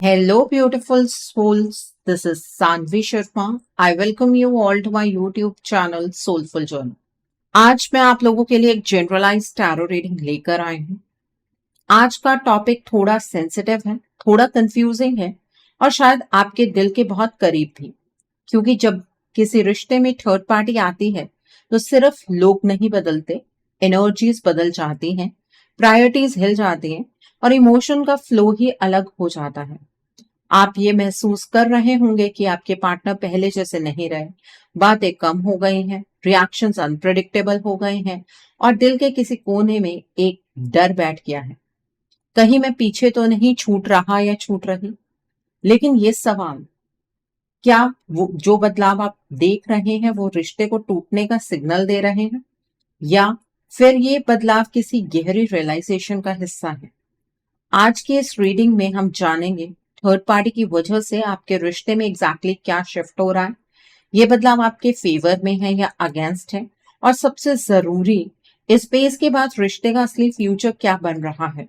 Hello, beautiful souls. This is Sanvi Sharma. I welcome you all to my YouTube channel Soulful Journey. आज मैं आप लोगों के लिए एक जनरलाइज टैरो रीडिंग लेकर आई हूँ। आज का टॉपिक थोड़ा सेंसिटिव है, थोड़ा कंफ्यूजिंग है और शायद आपके दिल के बहुत करीब भी, क्योंकि जब किसी रिश्ते में थर्ड पार्टी आती है तो सिर्फ लोग नहीं बदलते, एनर्जीज बदल जाती हैं, प्रायोरिटीज हिल जाती हैं और इमोशन का फ्लो ही अलग हो जाता है। आप ये महसूस कर रहे होंगे कि आपके पार्टनर पहले जैसे नहीं रहे, बातें कम हो गई हैं, रिएक्शंस अनप्रेडिक्टेबल हो गए हैं और दिल के किसी कोने में एक डर बैठ गया है। कहीं मैं पीछे तो नहीं छूट रहा या छूट रही। लेकिन ये सवाल, क्या वो जो बदलाव आप देख रहे हैं वो रिश्ते को टूटने का सिग्नल दे रहे हैं, या फिर ये बदलाव किसी गहरी रियलाइजेशन का हिस्सा है? आज की इस रीडिंग में हम जानेंगे थर्ड पार्टी की वजह से आपके रिश्ते में एग्जैक्टली क्या शिफ्ट हो रहा है, ये बदलाव आपके फेवर में है या अगेंस्ट है, और सबसे जरूरी, इस पेज के बाद रिश्ते का असली फ्यूचर क्या बन रहा है।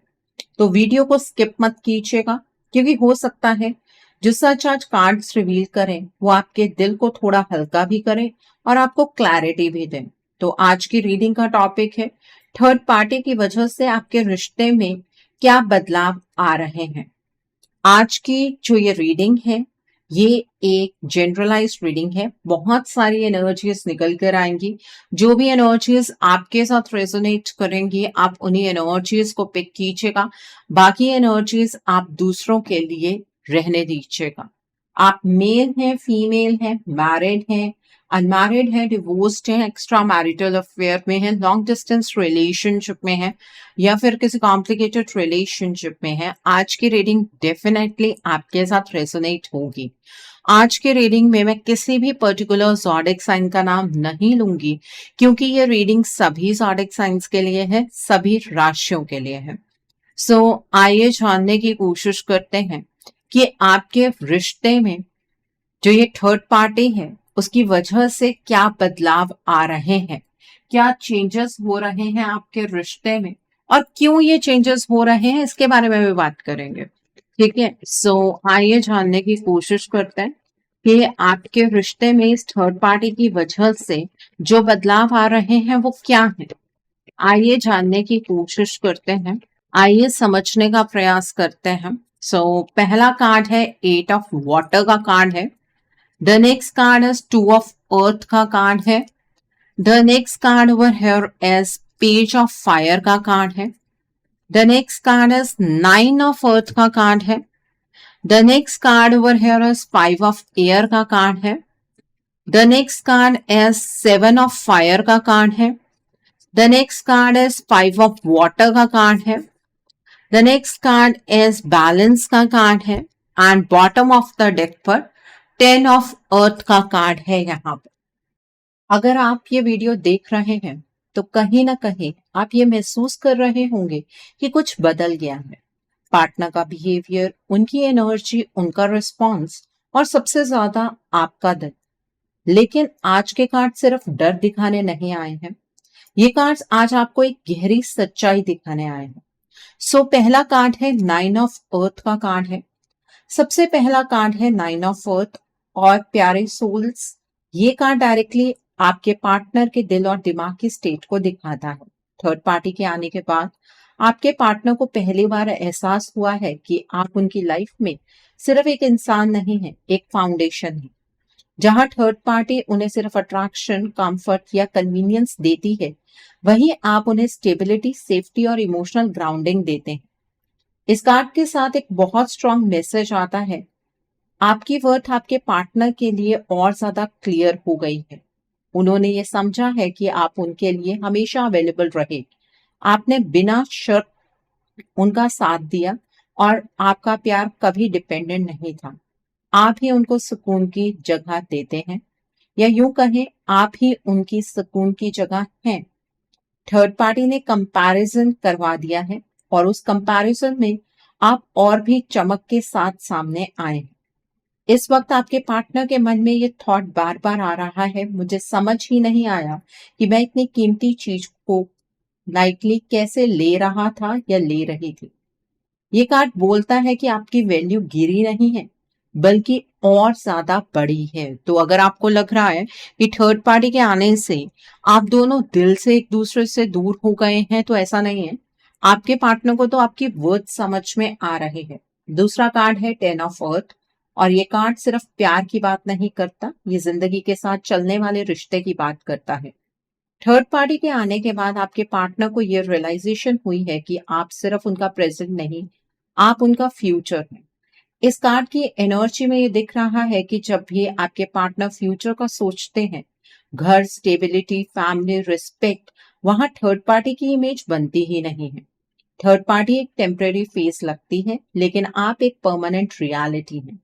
तो वीडियो को स्किप मत कीजिएगा, क्योंकि हो सकता है जो सच आज कार्ड्स रिवील करें वो आपके दिल को थोड़ा हल्का भी करे और आपको क्लैरिटी भी दे। तो आज की रीडिंग का टॉपिक है थर्ड पार्टी की वजह से आपके रिश्ते में क्या बदलाव आ रहे हैं। आज की जो ये रीडिंग है ये एक जनरलाइज्ड रीडिंग है। बहुत सारी एनर्जीज निकल कर आएंगी। जो भी एनर्जीज आपके साथ रेजोनेट करेंगी आप उन्हीं एनर्जीज को पिक कीजिएगा, बाकी एनर्जीज आप दूसरों के लिए रहने दीजिएगा। आप मेल हैं, फीमेल हैं, मैरिड हैं, अनमैरिड हैं, डिवोर्स्ड हैं, एक्स्ट्रा मैरिटल अफेयर में हैं, लॉन्ग डिस्टेंस रिलेशनशिप में हैं या फिर किसी कॉम्प्लिकेटेड रिलेशनशिप में है, आज की रीडिंग डेफिनेटली आपके साथ रेजोनेट होगी। आज के रीडिंग में मैं किसी भी पर्टिकुलर ज़ोडिक साइन का नाम नहीं लूंगी, क्योंकि ये रीडिंग सभी ज़ोडिक साइंस के लिए है, सभी राशियों के लिए है। सो आइए जानने की कोशिश करते हैं कि आपके रिश्ते में जो ये थर्ड पार्टी है उसकी वजह से क्या बदलाव आ रहे हैं, क्या चेंजेस हो रहे हैं आपके रिश्ते में, और क्यों ये चेंजेस हो रहे हैं इसके बारे में भी बात करेंगे। ठीक है, सो आइए जानने की कोशिश करते हैं कि आपके रिश्ते में इस थर्ड पार्टी की वजह से जो बदलाव आ रहे हैं वो क्या है। आइए जानने की कोशिश करते हैं, आइए समझने का प्रयास करते हैं। सो पहला कार्ड है एट ऑफ वाटर का कार्ड है। The next card is two of earth का कार्ड है। The next card over here is page of fire का कार्ड है। The next card is nine of earth का कार्ड है। The next card over here is five of air का card है। The next card is seven of fire का card है। The next card is five of water का card है। The next card is balance का card है and bottom of the deck पर ten of earth का card है। यहाँ पर अगर आप ये वीडियो देख रहे हैं तो कहीं ना कहीं आप ये महसूस कर रहे होंगे कि कुछ बदल गया है। पार्टनर का बिहेवियर, उनकी एनर्जी, उनका रिस्पॉन्स और सबसे ज्यादा आपका दिल। लेकिन आज के कार्ड सिर्फ डर दिखाने नहीं आए हैं, ये कार्ड्स आज आपको एक गहरी सच्चाई दिखाने आए हैं। सो पहला कार्ड है नाइन ऑफ अर्थ का कार्ड है। सबसे पहला कार्ड है नाइन ऑफ अर्थ। और प्यारे सोल्स, ये कार्ड डायरेक्टली आपके पार्टनर के दिल और दिमाग की स्टेट को दिखाता है। थर्ड पार्टी के आने के बाद आपके पार्टनर को पहली बार एहसास हुआ है कि आप उनकी लाइफ में सिर्फ एक इंसान नहीं है, एक फाउंडेशन है। जहां थर्ड पार्टी उन्हें सिर्फ अट्रैक्शन, कंफर्ट या कन्वीनियंस देती है, वहीं आप उन्हें स्टेबिलिटी, सेफ्टी और इमोशनल ग्राउंडिंग देते हैं। इस कार्ड के साथ एक बहुत स्ट्रांग मैसेज आता है, आपकी वर्थ आपके पार्टनर के लिए और ज्यादा क्लियर हो गई है। उन्होंने ये समझा है कि आप उनके लिए हमेशा अवेलेबल रहे। आपने बिना शर्त उनका साथ दिया और आपका प्यार कभी डिपेंडेंट नहीं था। आप ही उनको सुकून की जगह देते हैं, या यूं कहें आप ही उनकी सुकून की जगह हैं। थर्ड पार्टी ने कंपैरिजन करवा दिया है और उस कंपैरिजन में आप और भी चमक के साथ सामने आए हैं। इस वक्त आपके पार्टनर के मन में ये थॉट बार बार आ रहा है, मुझे समझ ही नहीं आया कि मैं इतनी कीमती चीज को लाइटली कैसे ले रहा था या ले रही थी। ये कार्ड बोलता है कि आपकी वैल्यू गिरी नहीं है बल्कि और ज्यादा बड़ी है। तो अगर आपको लग रहा है कि थर्ड पार्टी के आने से आप दोनों दिल से एक दूसरे से दूर हो गए हैं, तो ऐसा नहीं है। आपके पार्टनर को तो आपकी वर्थ समझ में आ रही है। दूसरा कार्ड है 10 ऑफ अर्थ, और ये कार्ड सिर्फ प्यार की बात नहीं करता, ये जिंदगी के साथ चलने वाले रिश्ते की बात करता है। थर्ड पार्टी के आने के बाद आपके पार्टनर को ये रियलाइजेशन हुई है कि आप सिर्फ उनका प्रेजेंट नहीं, आप उनका फ्यूचर हैं। इस कार्ड की एनर्जी में ये दिख रहा है कि जब भी आपके पार्टनर फ्यूचर का सोचते हैं, घर, स्टेबिलिटी, फैमिली, रिस्पेक्ट, वहां थर्ड पार्टी की इमेज बनती ही नहीं है। थर्ड पार्टी एक टेम्परेरी फेस लगती है, लेकिन आप एक परमानेंट रियलिटी हैं।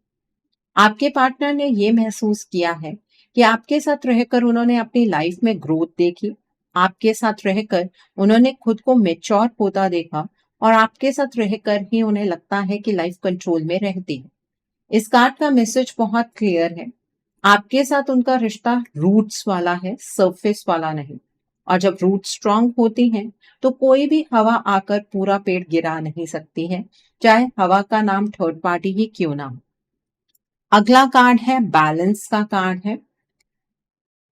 आपके पार्टनर ने ये महसूस किया है कि आपके साथ रहकर उन्होंने अपनी लाइफ में ग्रोथ देखी, आपके साथ रहकर उन्होंने खुद को मेच्योर होता देखा, और आपके साथ रहकर ही उन्हें लगता है कि लाइफ कंट्रोल में रहती है। इस कार्ड का मैसेज बहुत क्लियर है। आपके साथ उनका रिश्ता रूट्स वाला है, सरफेस वाला नहीं। और जब रूट स्ट्रांग होती हैं, तो कोई भी हवा आकर पूरा पेड़ गिरा नहीं सकती है, चाहे हवा का नाम थर्ड पार्टी ही क्यों ना हो। अगला कार्ड है बैलेंस का कार्ड है।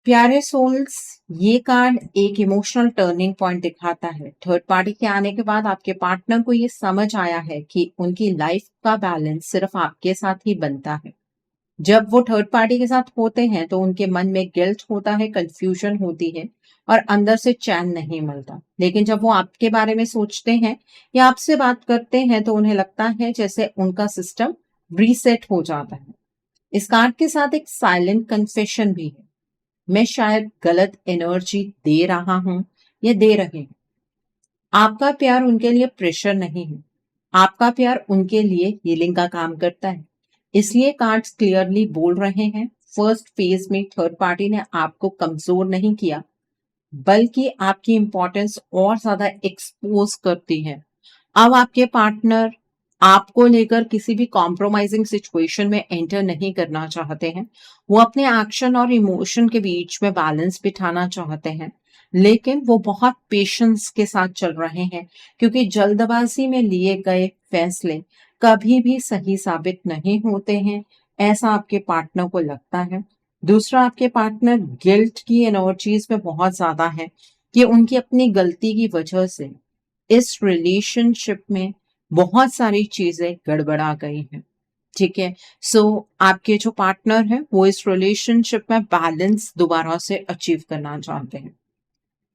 प्यारे सोल्स, ये कार्ड एक इमोशनल टर्निंग पॉइंट दिखाता है। थर्ड पार्टी के आने के बाद आपके पार्टनर को ये समझ आया है कि उनकी लाइफ का बैलेंस सिर्फ आपके साथ ही बनता है। जब वो थर्ड पार्टी के साथ होते हैं तो उनके मन में गिल्ट होता है, कंफ्यूजन होती है, और अंदर से चैन नहीं मिलता। लेकिन जब वो आपके बारे में सोचते हैं या आपसे बात करते हैं तो उन्हें लगता है जैसे उनका सिस्टम रीसेट हो जाता है। इस कार्ड के साथ एक साइलेंट कन्फेशन भी है। मैं शायद गलत एनर्जी दे रहा हूं या दे रहे हैं। आपका प्यार उनके लिए प्रेशर नहीं है, आपका प्यार उनके लिए हीलिंग का काम करता है। इसलिए कार्ड्स क्लियरली बोल रहे हैं, फर्स्ट फेज में थर्ड पार्टी ने आपको कमजोर नहीं किया, बल्कि आपकी इंपॉर्टेंस और ज्यादा एक्सपोज करती है। अब आपके पार्टनर आपको लेकर किसी भी कॉम्प्रोमाइजिंग सिचुएशन में एंटर नहीं करना चाहते हैं। वो अपने एक्शन और इमोशन के बीच में बैलेंस बिठाना चाहते हैं, लेकिन वो बहुत पेशेंस के साथ चल रहे हैं, क्योंकि जल्दबाजी में लिए गए फैसले कभी भी सही साबित नहीं होते हैं, ऐसा आपके पार्टनर को लगता है। दूसरा, आपके पार्टनर गिल्ट की एनर्जीज में बहुत ज्यादा है कि उनकी अपनी गलती की वजह से इस रिलेशनशिप में बहुत सारी चीजें गड़बड़ा गई हैं। ठीक है। सो आपके जो पार्टनर हैं वो इस रिलेशनशिप में बैलेंस दोबारा से अचीव करना चाहते हैं।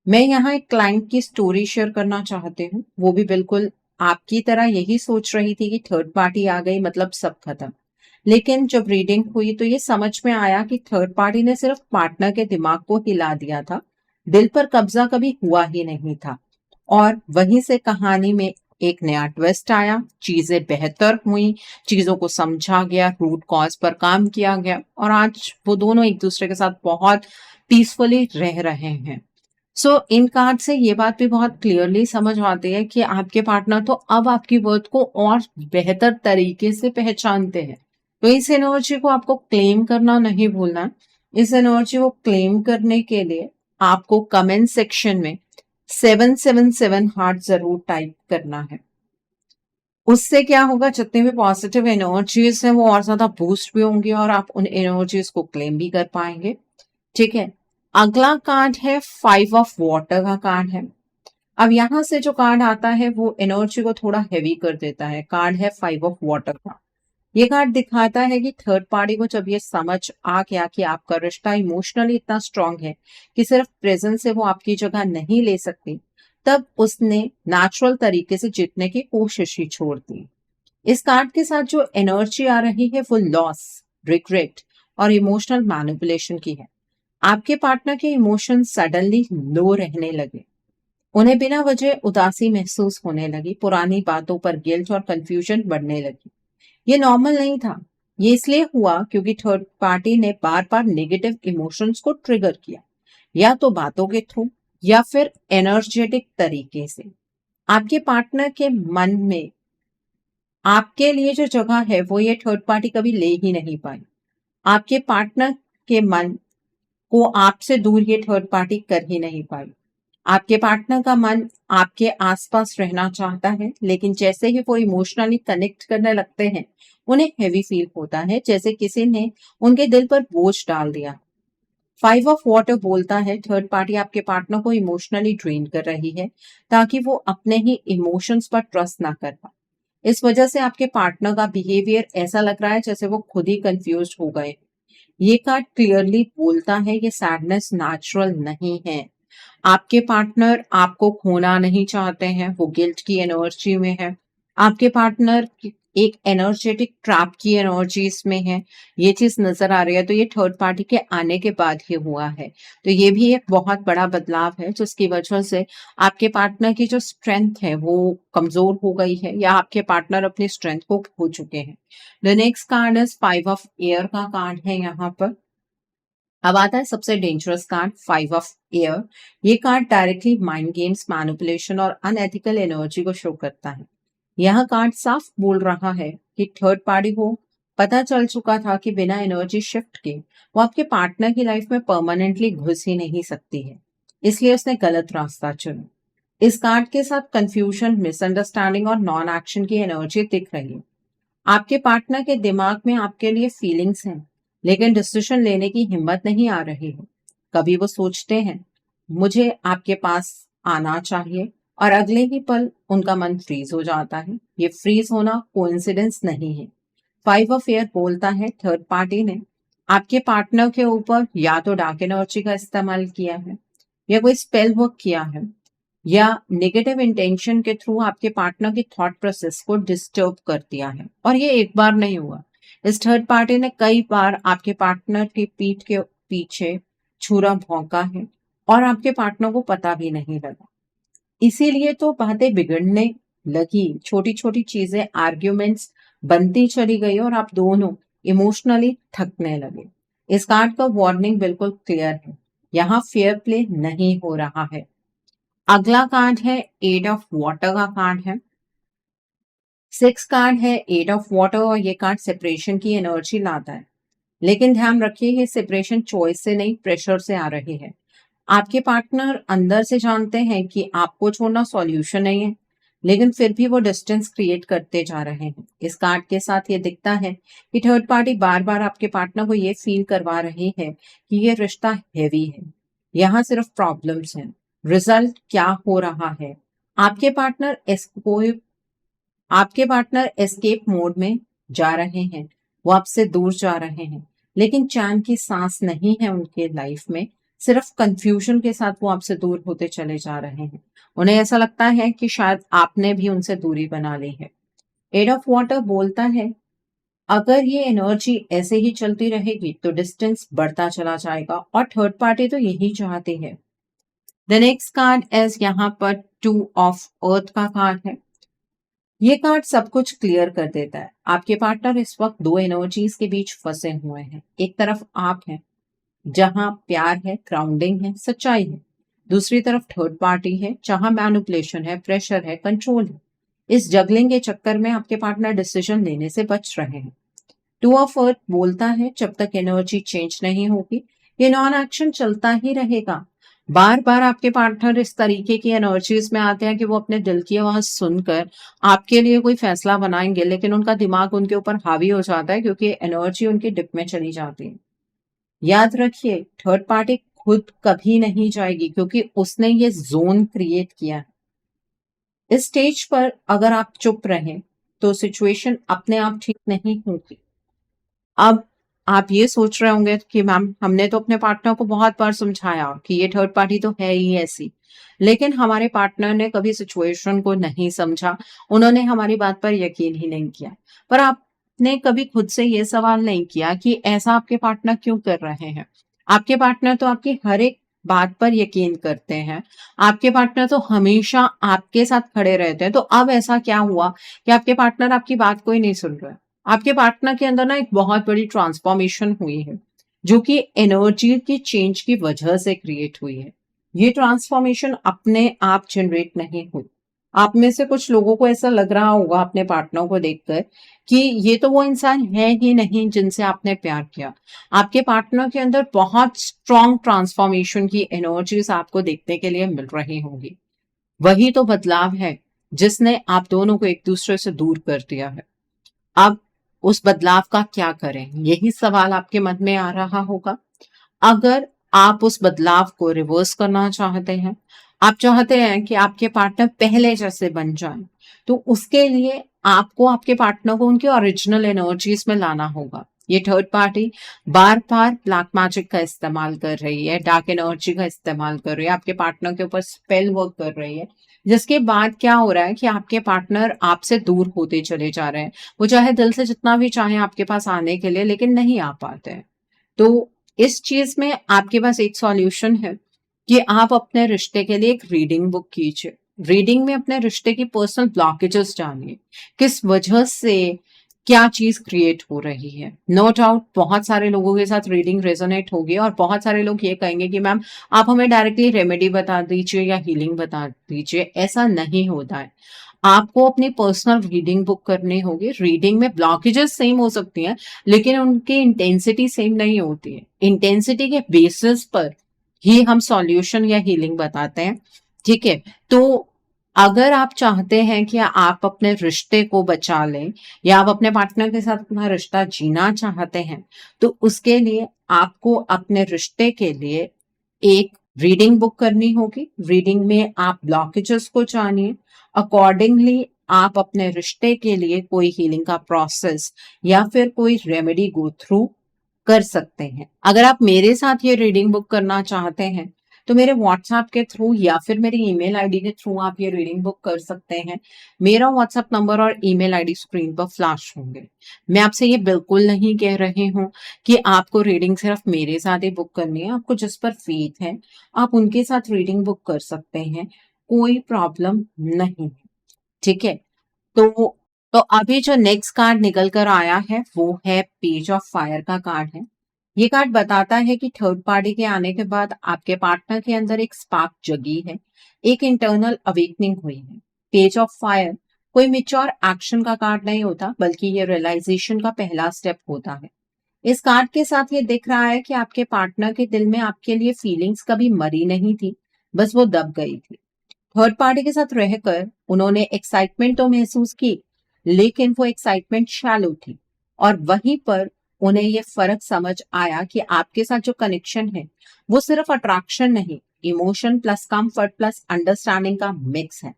मैं यहाँ एक क्लाइंट की स्टोरी शेयर करना चाहती हूँ। वो भी बिल्कुल आपकी तरह यही सोच रही थी कि थर्ड पार्टी आ गई मतलब सब खत्म। लेकिन जब रीडिंग हुई तो ये समझ में आया कि थर्ड पार्टी ने सिर्फ पार्टनर के दिमाग को हिला दिया था, दिल पर कब्जा कभी हुआ ही नहीं था। और वहीं से कहानी में एक नया ट्विस्ट आया, चीजें बेहतर हुई, चीजों को समझा गया, रूट कॉज पर काम किया गया, और आज वो दोनों एक दूसरे के साथ बहुत पीसफुली रह रहे हैं। इन कार्ड से ये बात भी बहुत क्लियरली समझ आती है कि आपके पार्टनर तो अब आपकी वर्थ को और बेहतर तरीके से पहचानते हैं। तो इस एनर्जी को आपको क्लेम करना नहीं भूलना। इस एनर्जी को क्लेम करने के लिए आपको कमेंट सेक्शन में 777 हार्ट जरूर टाइप करना है। उससे क्या होगा, जितने भी पॉजिटिव एनर्जीज हैं वो और ज्यादा बूस्ट भी होंगी और आप उन एनर्जीज को क्लेम भी कर पाएंगे। ठीक है। अगला कार्ड है 5 ऑफ वाटर का कार्ड है। अब यहां से जो कार्ड आता है वो एनर्जी को थोड़ा हेवी कर देता है। कार्ड है 5 ऑफ वाटर का। ये कार्ड दिखाता है कि थर्ड पार्टी को जब ये समझ आ गया कि आपका रिश्ता इमोशनली इतना स्ट्रांग है कि सिर्फ प्रेजेंस से वो आपकी जगह नहीं ले सकती, तब उसने नेचुरल तरीके से जीतने की कोशिश ही छोड़ दी। इस कार्ड के साथ जो एनर्जी आ रही है वो लॉस, रिग्रेट और इमोशनल मैनिपुलेशन की है। आपके पार्टनर के इमोशन सडनली लो रहने लगे, उन्हें बिना वजह उदासी महसूस होने लगी, पुरानी बातों पर गिल्ट और कंफ्यूजन बढ़ने लगी। ये नॉर्मल नहीं था। ये इसलिए हुआ क्योंकि थर्ड पार्टी ने बार बार नेगेटिव इमोशंस को ट्रिगर किया, या तो बातों के थ्रू या फिर एनर्जेटिक तरीके से। आपके पार्टनर के मन में आपके लिए जो जगह है वो ये थर्ड पार्टी कभी ले ही नहीं पाई। आपके पार्टनर के मन को आपसे दूर ये थर्ड पार्टी कर ही नहीं पाई। आपके पार्टनर का मन आपके आसपास रहना चाहता है, लेकिन जैसे ही वो इमोशनली कनेक्ट करने लगते हैं, उन्हें हेवी फील होता है, जैसे किसी ने उनके दिल पर बोझ डाल दिया। 5 ऑफ वाटर बोलता है थर्ड पार्टी आपके पार्टनर को इमोशनली ड्रेन कर रही है, ताकि वो अपने ही इमोशंस पर ट्रस्ट ना कर पाए। इस वजह से आपके पार्टनर का बिहेवियर ऐसा लग रहा है जैसे वो खुद ही कंफ्यूज हो गए। ये कार्ड क्लियरली बोलता है ये सैडनेस नेचुरल नहीं है। आपके पार्टनर आपको खोना नहीं चाहते हैं, वो गिल्ट की एनर्जी में है। आपके पार्टनर एक एनर्जेटिक ट्रैप की एनर्जी इसमें है। ये चीज नजर आ रही है, तो ये थर्ड पार्टी के आने के बाद ही हुआ है। तो ये भी एक बहुत बड़ा बदलाव है, जिसकी वजह से आपके पार्टनर की जो स्ट्रेंथ है वो कमजोर हो गई है, या आपके पार्टनर अपनी स्ट्रेंथ को खो चुके हैं। The next card is 5 of air का कार्ड है यहाँ पर। अब आता है सबसे डेंजरस कार्ड 5 ऑफ एयर। ये card directly mind games, manipulation और अनएथिकल एनर्जी को शो करता है। यह कार्ड साफ बोल रहा है कि थर्ड पार्टी को पता चल चुका था कि बिना एनर्जी शिफ्ट के वो आपके पार्टनर की लाइफ में परमानेंटली घुस ही नहीं सकती है, इसलिए उसने गलत रास्ता चुना। इस कार्ड के साथ कंफ्यूजन, मिसअंडरस्टैंडिंग और नॉन एक्शन की एनर्जी दिख रही है। आपके पार्टनर के दिमाग में आपके लिए फीलिंग्स हैं, लेकिन डिसीजन लेने की हिम्मत नहीं आ रही है। कभी वो सोचते हैं मुझे आपके पास आना चाहिए, और अगले ही पल उनका मन फ्रीज हो जाता है। ये फ्रीज होना कोइंसिडेंस नहीं है। 5 ऑफ एयर बोलता है थर्ड पार्टी ने आपके पार्टनर के ऊपर या तो डार्क एनर्जी का इस्तेमाल किया है, या कोई स्पेल वर्क किया है, या नेगेटिव इंटेंशन के थ्रू आपके पार्टनर की थॉट प्रोसेस को डिस्टर्ब कर दिया है। और ये एक बार नहीं हुआ, इस थर्ड पार्टी ने कई बार आपके पार्टनर की पीठ के पीछे छुरा भौंका है, और आपके पार्टनर को पता भी नहीं लगा। इसीलिए तो बातें बिगड़ने लगी, छोटी छोटी चीजें, आर्ग्यूमेंट्स बनती चली गई, और आप दोनों इमोशनली थकने लगे। इस कार्ड का वार्निंग बिल्कुल क्लियर है, यहाँ फेयर प्ले नहीं हो रहा है। अगला कार्ड है 8 ऑफ वाटर का कार्ड है। 6 कार्ड है 8 ऑफ वाटर, और ये कार्ड सेपरेशन की एनर्जी लाता है। लेकिन ध्यान रखिए ये सेपरेशन चॉइस से नहीं, प्रेशर से आ रही है। आपके पार्टनर अंदर से जानते हैं कि आपको छोड़ना सॉल्यूशन नहीं है, लेकिन फिर भी वो डिस्टेंस क्रिएट करते जा रहे हैं। इस कार्ड के साथ ये दिखता है कि थर्ड पार्टी बार बार आपके पार्टनर को ये फील करवा रही है कि ये रिश्ता हैवी है, यहाँ सिर्फ प्रॉब्लम्स हैं। रिजल्ट क्या हो रहा है? आपके पार्टनर एस्केप मोड में जा रहे हैं, वो आपसे दूर जा रहे हैं, लेकिन चैन की सांस नहीं है उनके लाइफ में। सिर्फ कंफ्यूजन के साथ वो आपसे दूर होते चले जा रहे हैं। उन्हें ऐसा लगता है कि शायद आपने भी उनसे दूरी बना ली है। एट ऑफ वाटर बोलता है अगर ये एनर्जी ऐसे ही चलती रहेगी तो डिस्टेंस बढ़ता चला जाएगा, और थर्ड पार्टी तो यही चाहती है। द नेक्स्ट कार्ड इज यहाँ पर 2 ऑफ अर्थ का कार्ड है। ये कार्ड सब कुछ क्लियर कर देता है। आपके पार्टनर इस वक्त दो एनर्जीज के बीच फंसे हुए हैं। एक तरफ आप हैं, जहां प्यार है, ग्राउंडिंग है, सच्चाई है। दूसरी तरफ थर्ड पार्टी है, जहां मैनिपुलेशन है, प्रेशर है, कंट्रोल है। इस जगलिंग के चक्कर में आपके पार्टनर डिसीजन लेने से बच रहे हैं। 2 ऑफ अर्थ बोलता है जब तक एनर्जी चेंज नहीं होगी, ये नॉन एक्शन चलता ही रहेगा। बार बार आपके पार्टनर इस तरीके की एनर्जीज में आते हैं कि वो अपने दिल की आवाज सुनकर आपके लिए कोई फैसला बनाएंगे, लेकिन उनका दिमाग उनके ऊपर हावी हो जाता है, क्योंकि एनर्जी उनके डिप में चली जाती है। याद रखिए थर्ड पार्टी खुद कभी नहीं जाएगी, क्योंकि उसने ये जोन क्रिएट किया है। इस स्टेज पर अगर आप चुप रहें तो सिचुएशन अपने आप ठीक नहीं होगी। अब आप ये सोच रहे होंगे कि मैम हमने तो अपने पार्टनर को बहुत बार समझाया कि ये थर्ड पार्टी तो है ही ऐसी, लेकिन हमारे पार्टनर ने कभी सिचुएशन को नहीं समझा, उन्होंने हमारी बात पर यकीन ही नहीं किया। पर आपने कभी खुद से ये सवाल नहीं किया कि ऐसा आपके पार्टनर क्यों कर रहे हैं? आपके पार्टनर तो आपकी हर एक बात पर यकीन करते हैं, आपके पार्टनर तो हमेशा आपके साथ खड़े रहते हैं। तो अब ऐसा क्या हुआ कि आपके पार्टनर आपकी बात को ही नहीं सुन रहे? आपके पार्टनर के अंदर ना एक बहुत बड़ी ट्रांसफॉर्मेशन हुई है, जो कि एनर्जी की चेंज की वजह से क्रिएट हुई है। ये ट्रांसफॉर्मेशन अपने आप जनरेट नहीं हुई। आप में से कुछ लोगों को ऐसा लग रहा होगा अपने पार्टनर को देखकर कि ये तो वो इंसान है ही नहीं जिनसे आपने प्यार किया। आपके पार्टनर के अंदर बहुत स्ट्रॉन्ग ट्रांसफॉर्मेशन की एनर्जीज आपको देखने के लिए मिल रही होंगी। वही तो बदलाव है जिसने आप दोनों को एक दूसरे से दूर कर दिया है। अब उस बदलाव का क्या करें, यही सवाल आपके मन में आ रहा होगा। अगर आप उस बदलाव को रिवर्स करना चाहते हैं, आप चाहते हैं कि आपके पार्टनर पहले जैसे बन जाएं, तो उसके लिए आपको आपके पार्टनर को उनकी ओरिजिनल एनर्जीज में लाना होगा। ये थर्ड पार्टी बार बार ब्लैक मैजिक का इस्तेमाल कर रही है, डार्क एनर्जी का इस्तेमाल कर रही है, आपके पार्टनर के ऊपर स्पेल वर्क कर रही है, जिसके बाद क्या हो रहा है कि आपके पार्टनर आपसे दूर होते चले जा रहे हैं। वो चाहे दिल से जितना भी चाहे आपके पास आने के लिए, लेकिन नहीं आ पाते हैं। तो इस चीज में आपके पास एक सॉल्यूशन है कि आप अपने रिश्ते के लिए एक रीडिंग बुक कीजिए। रीडिंग में अपने रिश्ते की पर्सनल ब्लॉकेजेस जानिए, किस वजह से क्या चीज क्रिएट हो रही है। नो डाउट बहुत सारे लोगों के साथ रीडिंग रेजोनेट होगी और बहुत सारे लोग ये कहेंगे कि मैम आप हमें डायरेक्टली रेमेडी बता दीजिए या हीलिंग बता दीजिए। ऐसा नहीं होता है। आपको अपनी पर्सनल रीडिंग बुक करनी होगी। रीडिंग में ब्लॉकेजेस सेम हो सकती हैं, लेकिन उनकी इंटेंसिटी सेम नहीं होती है। इंटेंसिटी के बेसिस पर ही हम सॉल्यूशन या हीलिंग बताते हैं। ठीक है, तो अगर आप चाहते हैं कि आप अपने रिश्ते को बचा लें या आप अपने पार्टनर के साथ अपना रिश्ता जीना चाहते हैं, तो उसके लिए आपको अपने रिश्ते के लिए एक रीडिंग बुक करनी होगी। रीडिंग में आप ब्लॉकेजेस को जानिए, अकॉर्डिंगली आप अपने रिश्ते के लिए कोई हीलिंग का प्रोसेस या फिर कोई रेमेडी गो थ्रू कर सकते हैं। अगर आप मेरे साथ ये रीडिंग बुक करना चाहते हैं, तो मेरे व्हाट्सएप के थ्रू या फिर मेरी ईमेल आईडी के थ्रू आप ये रीडिंग बुक कर सकते हैं। मेरा व्हाट्सएप नंबर और ईमेल आईडी स्क्रीन पर फ्लैश होंगे। मैं आपसे ये बिल्कुल नहीं कह रही हूँ कि आपको रीडिंग सिर्फ मेरे साथ ही बुक करनी है। आपको जिस पर फेथ है, आप उनके साथ रीडिंग बुक कर सकते हैं, कोई प्रॉब्लम नहीं है। ठीक है, तो तो अभी जो नेक्स्ट कार्ड निकल कर आया है वो है पेज ऑफ फायर का कार्ड है। ये कार्ड बताता है कि थर्ड पार्टी के आने के बाद आपके पार्टनर के अंदर एक स्पार्क जगी है, एक इंटरनल अवेकनिंग हुई है। पेज ऑफ फायर कोई मेच्योर एक्शन का कार्ड नहीं होता, बल्कि ये रियलाइजेशन का पहला स्टेप होता है। इस कार्ड के साथ ये दिख रहा है कि आपके पार्टनर के दिल में आपके लिए फीलिंग्स कभी मरी नहीं थी, बस वो दब गई थी। थर्ड पार्टी के साथ रहकर उन्होंने एक्साइटमेंट तो महसूस की, लेकिन वो एक्साइटमेंट शैलो थी। और वहीं पर उन्हें ये फर्क समझ आया कि आपके साथ जो कनेक्शन है वो सिर्फ अट्रैक्शन नहीं, emotion plus comfort plus understanding का मिक्स है।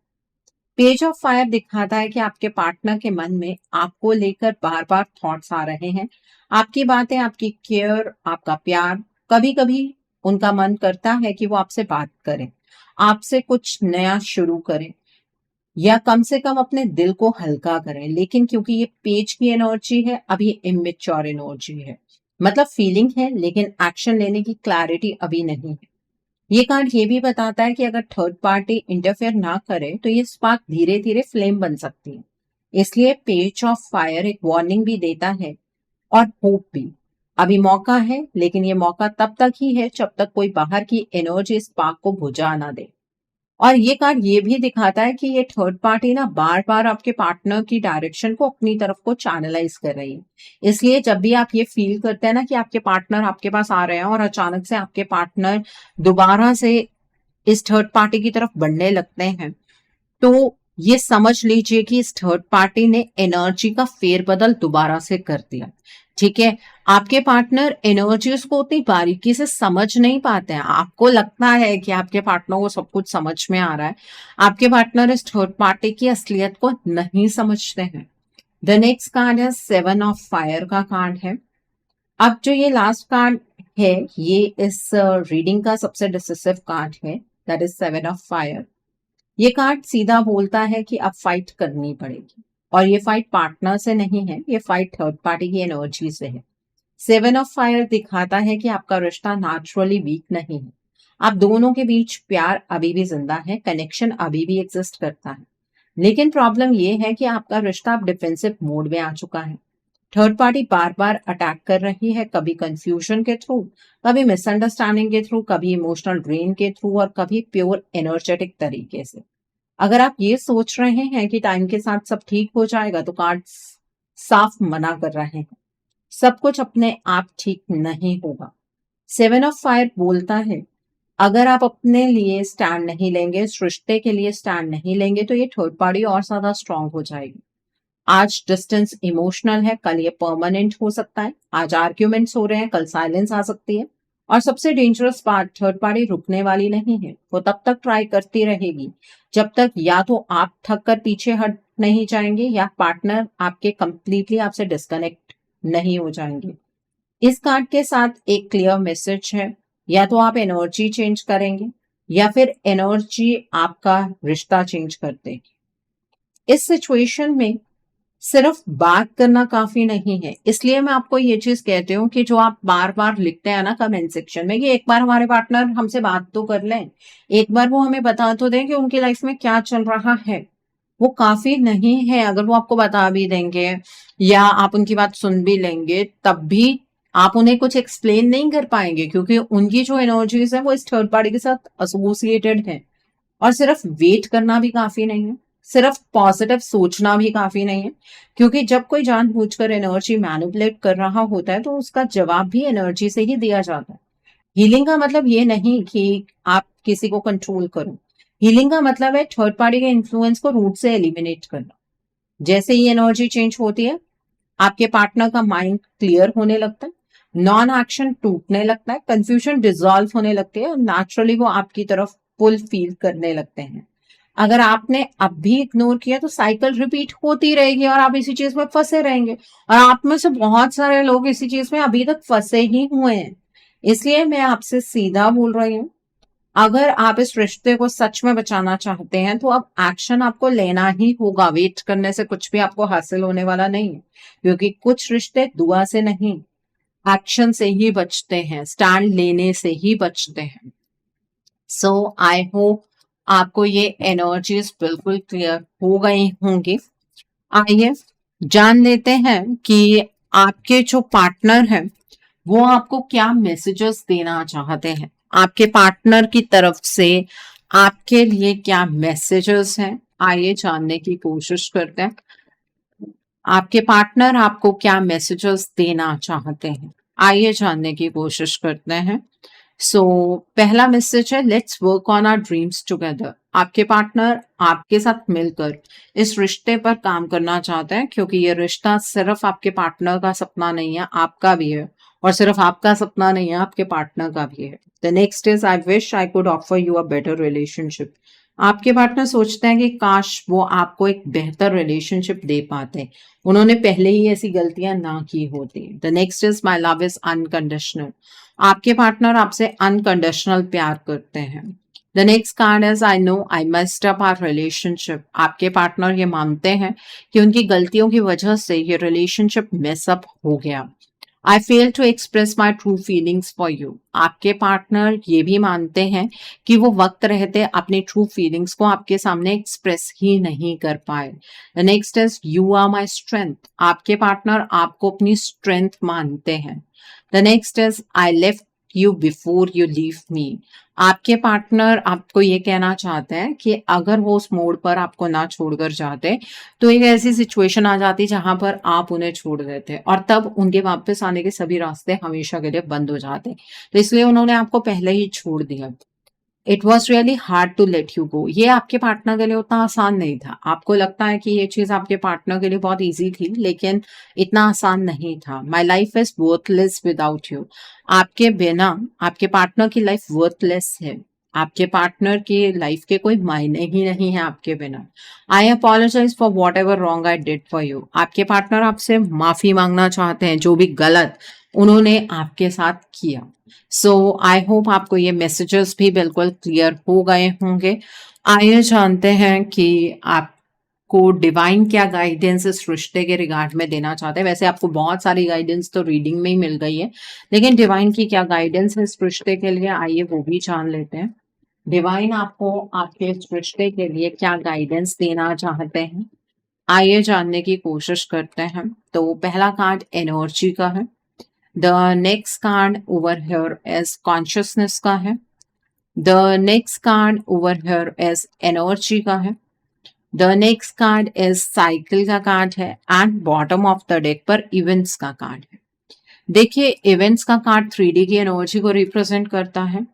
पेज ऑफ फायर दिखाता है कि आपके पार्टनर के मन में आपको लेकर बार बार थॉट्स आ रहे हैं। आपकी बातें, आपकी केयर, आपका प्यार, कभी कभी उनका मन करता है कि वो आपसे बात करें, आपसे कुछ नया शुरू करें या कम से कम अपने दिल को हल्का करें। लेकिन क्योंकि ये पेज की एनर्जी है, अभी इमेच्योर एनर्जी है, मतलब फीलिंग है लेकिन एक्शन लेने की क्लैरिटी अभी नहीं है। ये कार्ड ये भी बताता है कि अगर थर्ड पार्टी इंटरफेयर ना करे तो ये स्पार्क धीरे धीरे फ्लेम बन सकती है। इसलिए पेज ऑफ फायर एक वार्निंग भी देता है और होप भी। अभी मौका है, लेकिन ये मौका तब तक ही है जब तक कोई बाहर की एनर्जी स्पार्क को बुझा ना दे। और ये कार्ड ये भी दिखाता है कि ये थर्ड पार्टी ना बार बार आपके पार्टनर की डायरेक्शन को अपनी तरफ को चैनलाइज कर रही है। इसलिए जब भी आप ये फील करते हैं ना कि आपके पार्टनर आपके पास आ रहे हैं और अचानक से आपके पार्टनर दोबारा से इस थर्ड पार्टी की तरफ बढ़ने लगते हैं, तो ये समझ लीजिए कि इस थर्ड पार्टी ने एनर्जी का फेरबदल दोबारा से कर दिया। ठीक है, आपके पार्टनर एनर्जीज को उतनी बारीकी से समझ नहीं पाते हैं। आपको लगता है कि आपके पार्टनर को सब कुछ समझ में आ रहा है, आपके पार्टनर इस थर्ड पार्टी की असलियत को नहीं समझते हैं। द नेक्स्ट कार्ड है सेवन ऑफ फायर का कार्ड है। अब जो ये लास्ट कार्ड है, ये इस रीडिंग का सबसे डिसिसिव कार्ड है, that is seven of fire. ये कार्ड सीधा बोलता है कि अब फाइट करनी पड़ेगी, और ये फाइट पार्टनर से नहीं है, ये फाइट थर्ड पार्टी की एनर्जी से है। सेवन ऑफ फायर दिखाता है कि आपका रिश्ता नेचुरली वीक नहीं है। आप दोनों के बीच प्यार अभी भी जिंदा है, कनेक्शन अभी भी एग्जिस्ट करता है। लेकिन प्रॉब्लम ये है कि आपका रिश्ता अब डिफेंसिव मोड में आ चुका है। थर्ड पार्टी बार बार अटैक कर रही है, कभी कंफ्यूजन के थ्रू, कभी मिसअंडरस्टैंडिंग के थ्रू, कभी इमोशनल ड्रेन के थ्रू और कभी प्योर एनर्जेटिक तरीके से। अगर आप ये सोच रहे हैं कि टाइम के साथ सब ठीक हो जाएगा, तो कार्ड्स साफ मना कर रहे हैं। सब कुछ अपने आप ठीक नहीं होगा। 7 ऑफ फायर बोलता है, अगर आप अपने लिए स्टैंड नहीं लेंगे, इस रिश्ते के लिए स्टैंड नहीं लेंगे, तो ये थर्ड पार्टी और ज्यादा स्ट्रांग हो जाएगी। आज डिस्टेंस इमोशनल है, कल ये परमानेंट हो सकता है। आज आर्ग्यूमेंट्स हो रहे हैं, कल साइलेंस आ सकती है। और सबसे डेंजरस पार्ट, थर्ड पार्टी रुकने वाली नहीं है। वो तब तक ट्राई करती रहेगी जब तक या तो आप थक कर पीछे हट नहीं जाएंगे या पार्टनर आपके कंप्लीटली आपसे डिस्कनेक्ट नहीं हो जाएंगे। इस कार्ड के साथ एक क्लियर मैसेज है, या तो आप एनर्जी चेंज करेंगे या फिर एनर्जी आपका रिश्ता चेंज कर देगी। इस सिचुएशन में सिर्फ बात करना काफी नहीं है, इसलिए मैं आपको ये चीज कहती हूँ कि जो आप बार बार लिखते हैं ना कमेंट सेक्शन में कि एक बार हमारे पार्टनर हमसे बात तो कर लें, एक बार वो हमें बता तो दें कि उनकी लाइफ में क्या चल रहा है। वो काफी नहीं है अगर वो आपको बता भी देंगे या आप उनकी बात सुन भी लेंगे, तब भी आप उन्हें कुछ एक्सप्लेन नहीं कर पाएंगे, क्योंकि उनकी जो एनर्जीज है वो इस थर्ड पार्टी के साथ एसोसिएटेड है। और सिर्फ वेट करना भी काफी नहीं है, सिर्फ पॉजिटिव सोचना भी काफी नहीं है, क्योंकि जब कोई जानबूझकर एनर्जी मैनिपुलेट कर रहा होता है तो उसका जवाब भी एनर्जी से ही दिया जाता है। हीलिंग का मतलब ये नहीं कि आप किसी को कंट्रोल करो। हीलिंग का मतलब है थर्ड पार्टी के इन्फ्लुएंस को रूट से एलिमिनेट करना। जैसे ही एनर्जी चेंज होती है, आपके पार्टनर का माइंड क्लियर होने लगता है, नॉन एक्शन टूटने लगता है, कंफ्यूजन डिसॉल्व होने लगती है और नेचुरली वो आपकी तरफ पुल फील करने लगते हैं। अगर आपने अब भी इग्नोर किया तो साइकिल रिपीट होती रहेगी और आप इसी चीज में फंसे रहेंगे। और आप में से बहुत सारे लोग इसी चीज में अभी तक फंसे ही हुए हैं। इसलिए मैं आपसे सीधा बोल रही हूँ, अगर आप इस रिश्ते को सच में बचाना चाहते हैं तो अब एक्शन आपको लेना ही होगा। वेट करने से कुछ भी आपको हासिल होने वाला नहीं है, क्योंकि कुछ रिश्ते दुआ से नहीं, एक्शन से ही बचते हैं, स्टैंड लेने से ही बचते हैं। सो आई होप आपको ये एनर्जीज बिल्कुल क्लियर हो गई होंगी। आइए जान लेते हैं कि आपके जो पार्टनर हैं वो आपको क्या मैसेजेस देना चाहते हैं। आपके पार्टनर की तरफ से आपके लिए क्या मैसेजेस हैं, आइए जानने की कोशिश करते हैं। आपके पार्टनर आपको क्या मैसेजेस देना चाहते हैं, आइए जानने की कोशिश करते हैं। पहला मैसेज है, let's work on our dreams together. आपके पार्टनर आपके साथ मिलकर इस रिश्ते पर काम करना चाहते हैं, क्योंकि ये रिश्ता सिर्फ आपके पार्टनर का सपना नहीं है, आपका भी है। और सिर्फ आपका सपना नहीं है, आपके पार्टनर का भी है। The next is, I wish I could offer you a better relationship. आपके पार्टनर सोचते हैं कि काश वो आपको एक बेहतर रिलेशनशिप दे पाते, उन्होंने पहले ही ऐसी गलतियां ना की होती। The next is, my love is unconditional. आपके पार्टनर आपसे अनकंडीशनल प्यार करते हैं। The next card is, I know I messed up our relationship. आपके पार्टनर ये मानते हैं कि उनकी गलतियों की वजह से ये रिलेशनशिप मेसअप हो गया। I fail to express my true feelings for you. आपके पार्टनर ये भी मानते हैं कि वो वक्त रहते अपनी ट्रू फीलिंग्स को आपके सामने एक्सप्रेस ही नहीं कर पाए। The next is, you are my strength. आपके पार्टनर आपको अपनी स्ट्रेंथ मानते हैं। The next is, I left you before you leave me. आपके पार्टनर आपको ये कहना चाहते हैं कि अगर वो उस मोड़ पर आपको ना छोड़कर जाते तो एक ऐसी सिचुएशन आ जाती जहां पर आप उन्हें छोड़ देते और तब उनके वापस आने के सभी रास्ते हमेशा के लिए बंद हो जाते। तो इसलिए उन्होंने आपको पहले ही छोड़ दिया। It was really hard to let you go. ये आपके पार्टनर के लिए उतना आसान नहीं था। आपको लगता है कि ये चीज आपके पार्टनर के लिए बहुत ईजी थी, लेकिन इतना आसान नहीं था। My life is worthless without you. आपके बिना आपके पार्टनर की लाइफ वर्थलेस है। आपके पार्टनर की लाइफ के कोई मायने ही नहीं है आपके बिना। I apologise for whatever wrong I did for you. आपके पार्टनर आपसे माफी मांगना चाहते हैं जो भी गलत उन्होंने आपके साथ किया। आई होप आपको ये मैसेजेस भी बिल्कुल क्लियर हो गए होंगे। आइए जानते हैं कि आपको डिवाइन क्या गाइडेंस इस रिश्ते के रिगार्ड में देना चाहते हैं। वैसे आपको बहुत सारी गाइडेंस तो रीडिंग में ही मिल गई है, लेकिन डिवाइन की क्या गाइडेंस है इस रिश्ते के लिए, आइए वो भी जान लेते हैं। डिवाइन आपको आपके इस रिश्ते के लिए क्या गाइडेंस देना चाहते हैं, आइए जानने की कोशिश करते हैं। तो पहला कार्ड एनर्जी का है। The next card over here is consciousness का है। The next card over here is energy का है। The next card is cycle का कार्ड है and bottom of the deck पर इवेंट्स का कार्ड है। देखिए, इवेंट्स का कार्ड 3D की एनर्जी को रिप्रेजेंट करता है।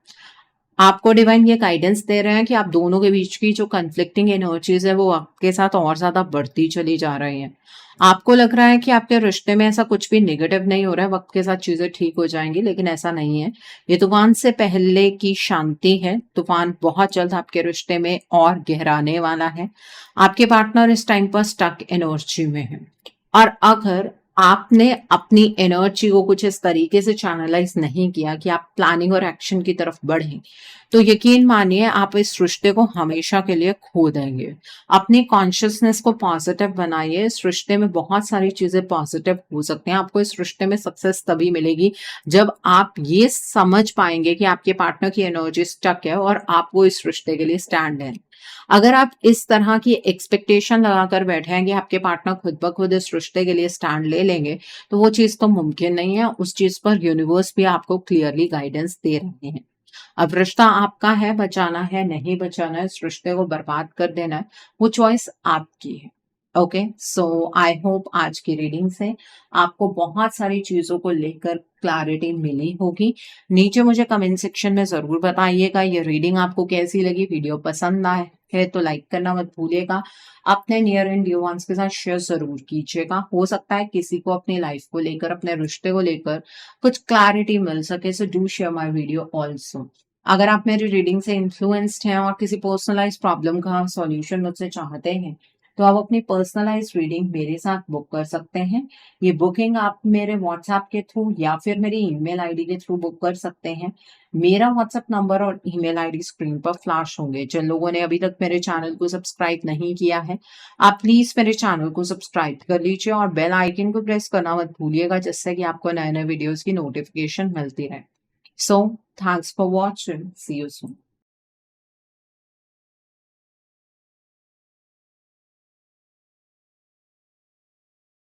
आपको डिवाइन ये गाइडेंस दे रहे हैं कि आप दोनों के बीच की जो कन्फ्लिक्टिंग एनर्जीज है वो आपके साथ और ज्यादा बढ़ती चली जा रही हैं। आपको लग रहा है कि आपके रिश्ते में ऐसा कुछ भी नेगेटिव नहीं हो रहा है, वक्त के साथ चीजें ठीक हो जाएंगी, लेकिन ऐसा नहीं है। ये तूफान से पहले की शांति है। तूफान बहुत जल्द आपके रिश्ते में और गहराने वाला है। आपके पार्टनर इस टाइम पर स्टक एनर्जी में है, और अगर आपने अपनी एनर्जी को कुछ इस तरीके से चैनलाइज नहीं किया कि आप प्लानिंग और एक्शन की तरफ बढ़ें, तो यकीन मानिए आप इस रिश्ते को हमेशा के लिए खो देंगे। अपनी कॉन्शियसनेस को पॉजिटिव बनाइए। इस रिश्ते में बहुत सारी चीजें पॉजिटिव हो सकती हैं। आपको इस रिश्ते में सक्सेस तभी मिलेगी जब आप ये समझ पाएंगे कि आपके पार्टनर की एनर्जी स्टक है और आप वो इस रिश्ते के लिए स्टैंड है। अगर आप इस तरह की एक्सपेक्टेशन लगाकर बैठे हैं कि आपके पार्टनर खुद ब खुद इस रिश्ते के लिए स्टैंड ले लेंगे, तो वो चीज तो मुमकिन नहीं है। उस चीज पर यूनिवर्स भी आपको क्लियरली गाइडेंस दे रहे हैं। अब रिश्ता आपका है, बचाना है नहीं बचाना है, इस रिश्ते को बर्बाद कर देना है, वो चॉइस आपकी है। ओके, सो आई होप आज की रीडिंग से आपको बहुत सारी चीजों को लेकर क्लैरिटी मिली होगी। नीचे मुझे कमेंट सेक्शन में जरूर बताइएगा ये रीडिंग आपको कैसी लगी। वीडियो पसंद आए है तो लाइक करना मत भूलिएगा। अपने नियर एंड डियर वंस के साथ शेयर जरूर कीजिएगा। हो सकता है किसी को अपनी लाइफ को लेकर, अपने रिश्ते को लेकर कुछ क्लैरिटी मिल सके। So do share my video also. अगर आप मेरी रीडिंग से इन्फ्लुएंस्ड हैं और किसी पर्सनलाइज प्रॉब्लम का सॉल्यूशन मुझसे चाहते हैं, तो आप अपनी पर्सनलाइज रीडिंग मेरे साथ बुक कर सकते हैं। ये बुकिंग आप मेरे व्हाट्सएप के थ्रू या फिर मेरी ईमेल आईडी के थ्रू बुक कर सकते हैं। मेरा व्हाट्सएप नंबर और ईमेल आईडी स्क्रीन पर फ्लैश होंगे। जिन लोगों ने अभी तक मेरे चैनल को सब्सक्राइब नहीं किया है, आप प्लीज मेरे चैनल को सब्सक्राइब कर लीजिए और बेल आइकन को प्रेस करना मत भूलिएगा, जिससे कि आपको नए नए वीडियोस की नोटिफिकेशन मिलती रहे। So thanks for watching, see you soon.